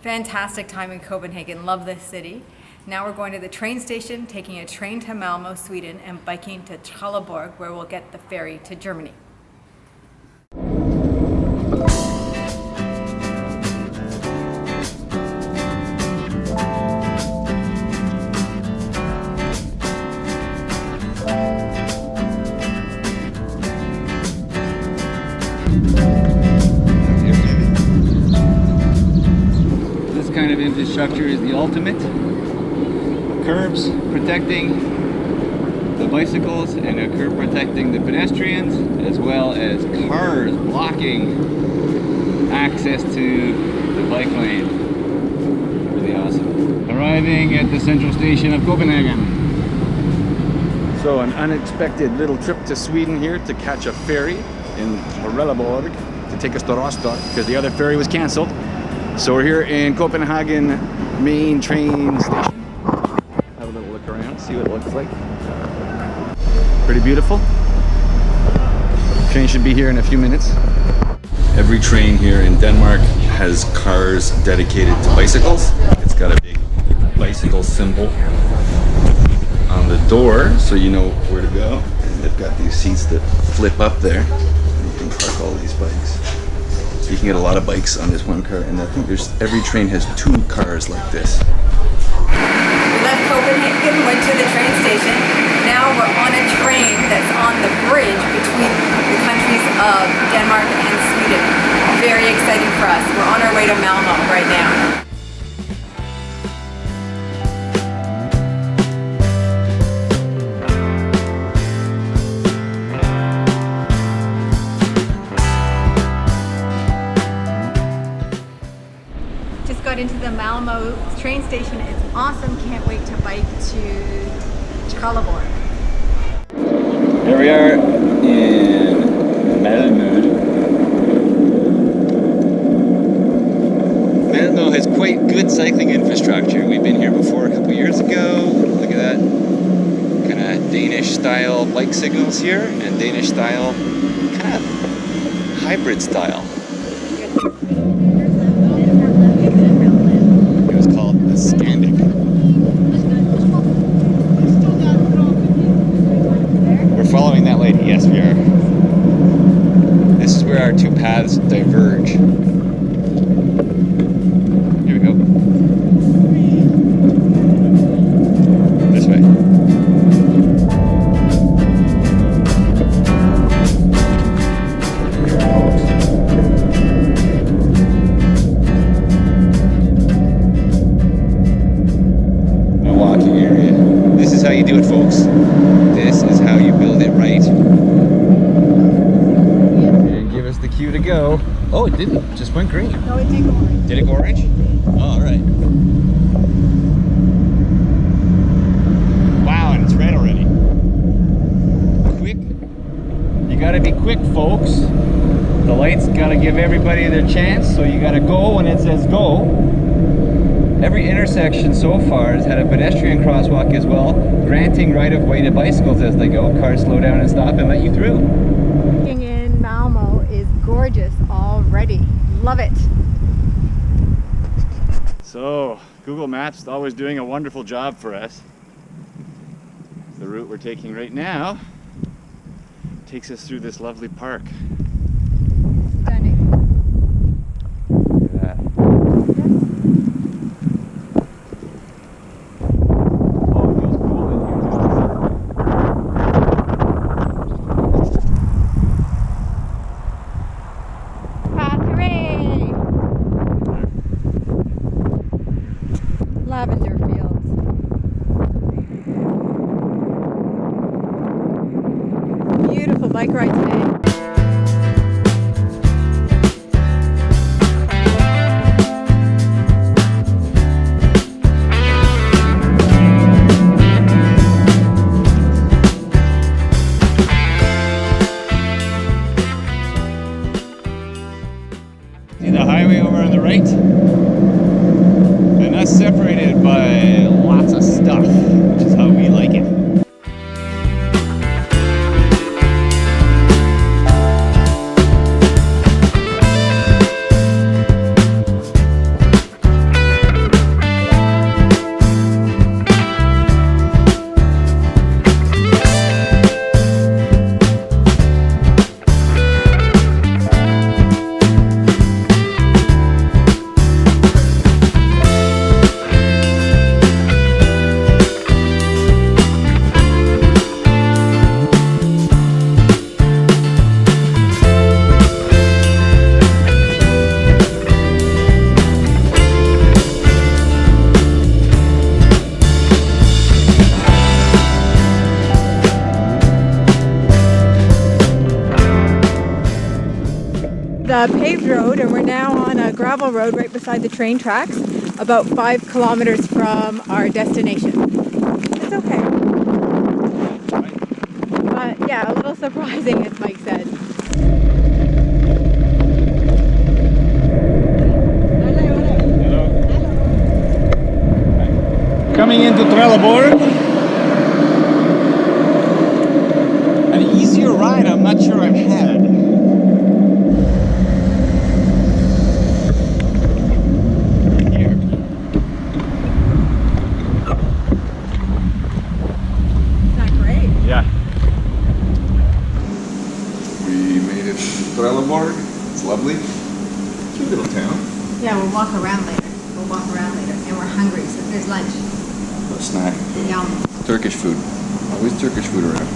Fantastic time in Copenhagen, love this city. Now we're going to the train station, taking a train to Malmo, Sweden, and biking to Trelleborg, where we'll get the ferry to Germany. This kind of infrastructure is the ultimate. Curbs protecting the bicycles and a curb protecting the pedestrians, as well as cars blocking access to the bike lane. Really awesome. Arriving at the central station of Copenhagen. So an unexpected little trip to Sweden here to catch a ferry in Trelleborg to take us to Rostock because the other ferry was cancelled. So we're here in Copenhagen main train station. Have a little look around, see what it looks like. Pretty beautiful. Train should be here in a few minutes. Every train here in Denmark has cars dedicated to bicycles. It's got a big bicycle symbol on the door so you know where to go. And they've got these seats that flip up there. And you can park all these bikes. You can get a lot of bikes on this one car, and I think every train has 2 cars like this. We left Copenhagen, went to the train station. Now we're on a train that's on the bridge between the countries of Denmark and Sweden. Very exciting for us. We're on our way to Malmo right now. Just got into the Malmo train station. It's awesome. Can't wait to bike to Trelleborg. Here we are in Malmo. Malmo has quite good cycling infrastructure. We've been here before a couple years ago. Look at that. Kind of Danish style bike signals here, and Danish style, kind of hybrid style. It was called the Scandic. We're following that lady. Yes, we are. This is where our 2 paths diverge. Here we go. This way. A walking area. This is how you do it, folks. This is how you build it right. And give us the cue to go. Oh, it didn't. It just went green. No, it did go orange. Did it go orange? Oh, all right. Wow, and it's red already. Quick. You gotta be quick, folks. The light's gotta give everybody their chance, so you gotta go when it says go. Every intersection so far has had a pedestrian crosswalk as well, granting right-of-way to bicycles as they go. Cars slow down and stop and let you through. Walking in Malmo is gorgeous already. Love it. So Google Maps is always doing a wonderful job for us. The route we're taking right now takes us through this lovely park. Stunning. Look at that. Oh, it feels cool in here Hooray! Lavender fields. Beautiful bike ride today. See the highway over on the right? And that's separated by lots of stuff, which is how we like it. a paved road, and we're now on a gravel road right beside the train tracks, about 5 kilometers from our destination. It's okay. But yeah, a little surprising, as Mike said. Coming into Trelleborg. An easier ride I'm not sure I've had. Here. Isn't that great? Yeah. We made it to Trelleborg. It's lovely. Cute little town. Yeah, we'll walk around later. And we're hungry, so there's lunch. A snack. Yum. Turkish food. Always Turkish food around.